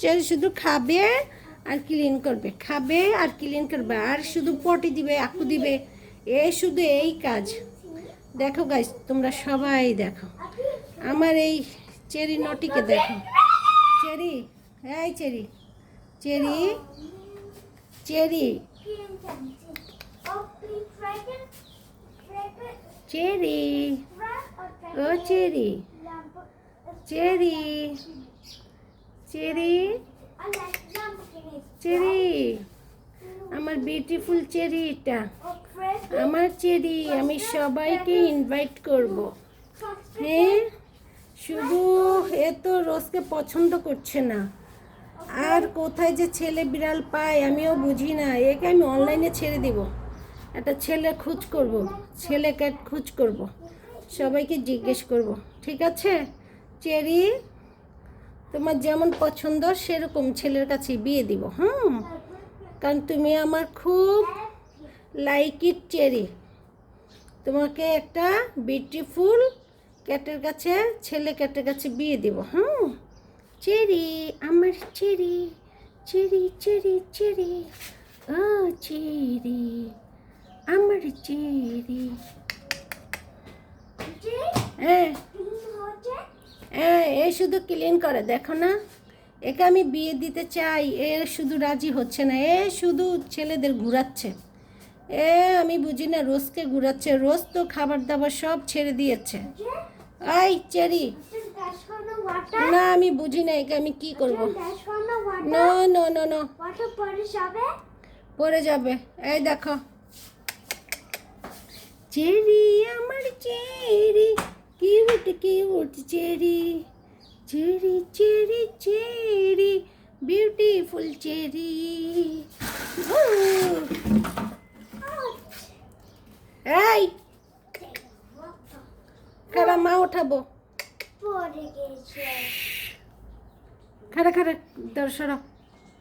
Cherry শুধু খাবে আর clean করবে, খাবে আর ক্লিন করবে, আর শুধু পটি দিবে, আকু দিবে, শুধু এই কাজ। দেখো গাইস, তোমরা সবাই দেখো আমার এই চেরি নটিকে দেখো। চেরি, এই চেরি, চেরি, চেরি, চেরি, ও চেরি, চেরি, চেরি, চেরি, আমার বিউটিফুল চেরিটা, আমার চেরি। আমি সবাইকে ইনভাইট করব। হ্যাঁ, শুধু এ তো রোজকে পছন্দ করছে না, আর কোথায় যে ছেলে বিড়াল পায় আমিও বুঝি না। একে আমি অনলাইনে ছেড়ে দিব, একটা ছেলে খোঁজ করব, ছেলে ক্যাট খোঁজ করব, সবাইকে জিজ্ঞেস করব। ঠিক আছে চেরি, তোমার যেমন পছন্দ সেরকম ছেলের কাছে বিয়ে দিব। কারণ তুমি আমার খুব লাইক ইট চেরি। তোমাকে একটা বিউটিফুল ক্যাটের কাছে, ছেলে ক্যাটের কাছে বিয়ে দিব। চেরি, আমার চেরি, চেরি, চেরি, চেরি, ও চেরি, আমার চেরি। হ্যাঁ হ্যাঁ, এ শুধু ক্লিন করে, দেখো না, একে আমি বিয়ে দিতে চাই, এ শুধু রাজি হচ্ছে না, এ শুধু ছেলেদের ঘুরাচ্ছে। আমি বুঝি না, রোজকে ঘুরাচ্ছে, রোজ তো খাবার দাবার সব ছেড়ে দিয়েছে। এই চেরি, না আমি বুঝি না, একে আমি কি করবো। নো নো নো নো, পড়ে যাবে। এই দেখো চেরি, আমার cherry, cute cute cherry, cherry, cherry, cherry, beautiful cherry. এই খারা, মা ওঠাবো। খারা খারা, দর্শক